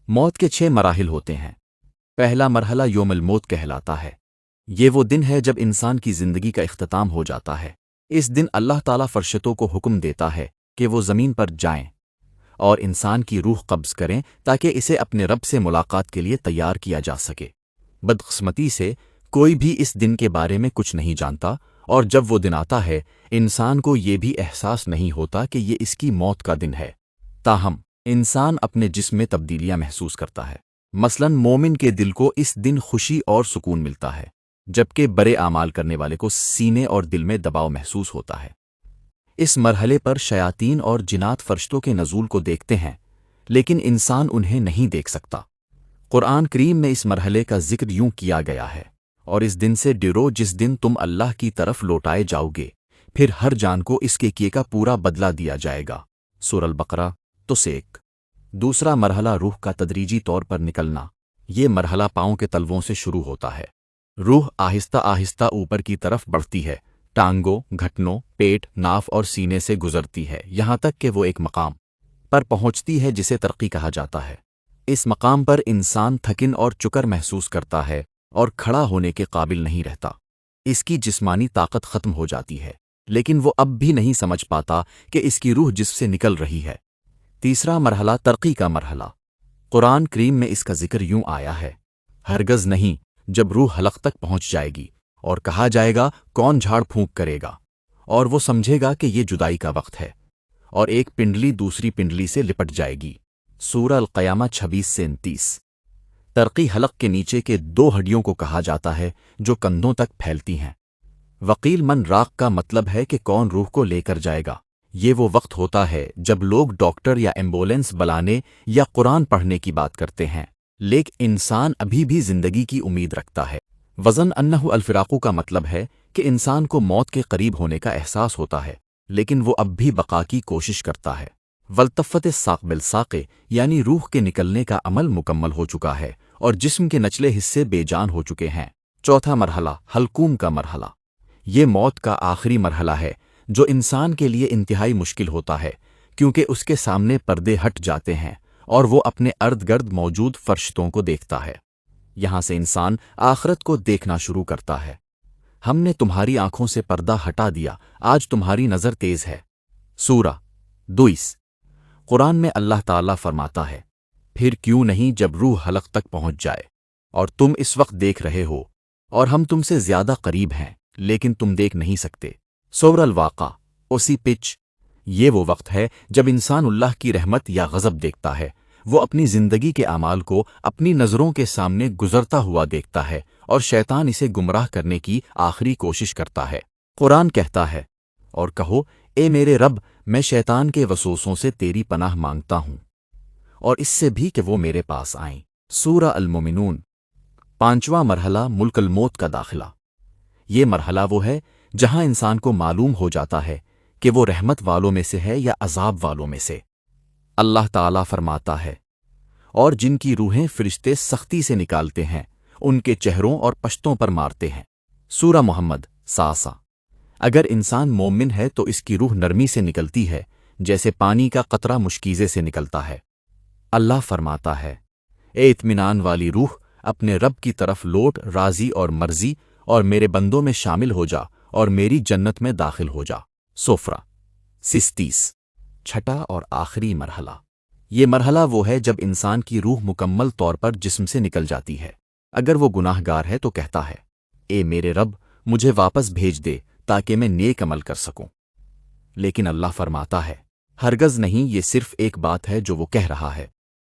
موت کے 6 مراحل ہوتے ہیں۔ پہلا مرحلہ یوم الموت کہلاتا ہے۔ یہ وہ دن ہے جب انسان کی زندگی کا اختتام ہو جاتا ہے۔ اس دن اللہ تعالیٰ فرشتوں کو حکم دیتا ہے کہ وہ زمین پر جائیں اور انسان کی روح قبض کریں تاکہ اسے اپنے رب سے ملاقات کے لیے تیار کیا جا سکے۔ بدقسمتی سے کوئی بھی اس دن کے بارے میں کچھ نہیں جانتا، اور جب وہ دن آتا ہے انسان کو یہ بھی احساس نہیں ہوتا کہ یہ اس کی موت کا دن ہے۔ تاہم انسان اپنے جسم میں تبدیلیاں محسوس کرتا ہے۔ مثلاً مومن کے دل کو اس دن خوشی اور سکون ملتا ہے، جبکہ برے اعمال کرنے والے کو سینے اور دل میں دباؤ محسوس ہوتا ہے۔ اس مرحلے پر شیاطین اور جنات فرشتوں کے نزول کو دیکھتے ہیں، لیکن انسان انہیں نہیں دیکھ سکتا۔ قرآن کریم میں اس مرحلے کا ذکر یوں کیا گیا ہے: اور اس دن سے ڈرو جس دن تم اللہ کی طرف لوٹائے جاؤ گے، پھر ہر جان کو اس کے کیے کا پورا بدلہ دیا جائے گا۔ سورہ البقرہ تو 1۔ دوسرا مرحلہ روح کا تدریجی طور پر نکلنا۔ یہ مرحلہ پاؤں کے تلووں سے شروع ہوتا ہے۔ روح آہستہ آہستہ اوپر کی طرف بڑھتی ہے، ٹانگوں، گھٹنوں، پیٹ، ناف اور سینے سے گزرتی ہے، یہاں تک کہ وہ ایک مقام پر پہنچتی ہے جسے ترقی کہا جاتا ہے۔ اس مقام پر انسان تھکن اور چکر محسوس کرتا ہے اور کھڑا ہونے کے قابل نہیں رہتا۔ اس کی جسمانی طاقت ختم ہو جاتی ہے، لیکن وہ اب بھی نہیں سمجھ پاتا کہ اس کی روح جسم سے نکل رہی ہے۔ تیسرا مرحلہ ترقی کا مرحلہ۔ قرآن کریم میں اس کا ذکر یوں آیا ہے: ہرگز نہیں، جب روح حلق تک پہنچ جائے گی اور کہا جائے گا کون جھاڑ پھونک کرے گا، اور وہ سمجھے گا کہ یہ جدائی کا وقت ہے، اور ایک پنڈلی دوسری پنڈلی سے لپٹ جائے گی۔ سورہ القیامہ 26 سے 29۔ ترقی حلق کے نیچے کے 2 ہڈیوں کو کہا جاتا ہے جو کندھوں تک پھیلتی ہیں۔ وقیل من راق کا مطلب ہے کہ کون روح کو لے کر جائے گا۔ یہ وہ وقت ہوتا ہے جب لوگ ڈاکٹر یا ایمبولینس بلانے یا قرآن پڑھنے کی بات کرتے ہیں، لیکن انسان ابھی بھی زندگی کی امید رکھتا ہے۔ وزن انہ الفراقو کا مطلب ہے کہ انسان کو موت کے قریب ہونے کا احساس ہوتا ہے، لیکن وہ اب بھی بقا کی کوشش کرتا ہے۔ والتفت الساق بالساق، یعنی روح کے نکلنے کا عمل مکمل ہو چکا ہے اور جسم کے نچلے حصے بے جان ہو چکے ہیں۔ چوتھا مرحلہ حلقوم کا مرحلہ۔ یہ موت کا آخری مرحلہ ہے جو انسان کے لیے انتہائی مشکل ہوتا ہے، کیونکہ اس کے سامنے پردے ہٹ جاتے ہیں اور وہ اپنے ارد گرد موجود فرشتوں کو دیکھتا ہے۔ یہاں سے انسان آخرت کو دیکھنا شروع کرتا ہے۔ ہم نے تمہاری آنکھوں سے پردہ ہٹا دیا، آج تمہاری نظر تیز ہے۔ سورہ 2۔ قرآن میں اللہ تعالیٰ فرماتا ہے: پھر کیوں نہیں جب روح حلق تک پہنچ جائے اور تم اس وقت دیکھ رہے ہو، اور ہم تم سے زیادہ قریب ہیں لیکن تم دیکھ نہیں سکتے۔ سورہ الواقعہ اسی پچ۔ یہ وہ وقت ہے جب انسان اللہ کی رحمت یا غضب دیکھتا ہے۔ وہ اپنی زندگی کے اعمال کو اپنی نظروں کے سامنے گزرتا ہوا دیکھتا ہے اور شیطان اسے گمراہ کرنے کی آخری کوشش کرتا ہے۔ قرآن کہتا ہے: اور کہو اے میرے رب، میں شیطان کے وسوسوں سے تیری پناہ مانگتا ہوں اور اس سے بھی کہ وہ میرے پاس آئیں۔ سورہ المومنون۔ پانچواں مرحلہ ملک الموت کا داخلہ۔ یہ مرحلہ وہ ہے جہاں انسان کو معلوم ہو جاتا ہے کہ وہ رحمت والوں میں سے ہے یا عذاب والوں میں سے۔ اللہ تعالیٰ فرماتا ہے: اور جن کی روحیں فرشتے سختی سے نکالتے ہیں ان کے چہروں اور پشتوں پر مارتے ہیں۔ سورہ محمد ساسا۔ اگر انسان مومن ہے تو اس کی روح نرمی سے نکلتی ہے، جیسے پانی کا قطرہ مشکیزے سے نکلتا ہے۔ اللہ فرماتا ہے: اے اطمینان والی روح، اپنے رب کی طرف لوٹ، راضی اور مرضی اور میرے بندوں میں شامل ہو جا اور میری جنت میں داخل ہو جا۔ سفرہ 36۔ چھٹا اور آخری مرحلہ۔ یہ مرحلہ وہ ہے جب انسان کی روح مکمل طور پر جسم سے نکل جاتی ہے۔ اگر وہ گناہ گار ہے تو کہتا ہے: اے میرے رب، مجھے واپس بھیج دے تاکہ میں نیک عمل کر سکوں۔ لیکن اللہ فرماتا ہے: ہرگز نہیں، یہ صرف ایک بات ہے جو وہ کہہ رہا ہے،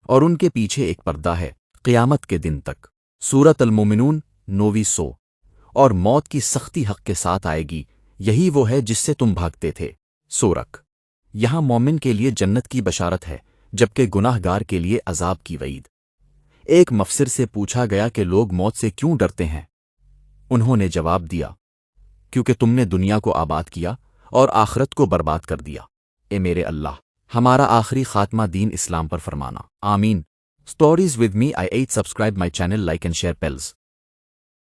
اور ان کے پیچھے ایک پردہ ہے قیامت کے دن تک۔ سورۃ المومنون 9۔ اور موت کی سختی حق کے ساتھ آئے گی، یہی وہ ہے جس سے تم بھاگتے تھے۔ سورۃ۔ یہاں مومن کے لیے جنت کی بشارت ہے، جبکہ گناہ گار کے لیے عذاب کی وعید۔ ایک مفسر سے پوچھا گیا کہ لوگ موت سے کیوں ڈرتے ہیں؟ انہوں نے جواب دیا: کیونکہ تم نے دنیا کو آباد کیا اور آخرت کو برباد کر دیا۔ اے میرے اللہ، ہمارا آخری خاتمہ دین اسلام پر فرمانا۔ آمین۔ Stories with me. I 8 subscribe my channel, like and share, pals.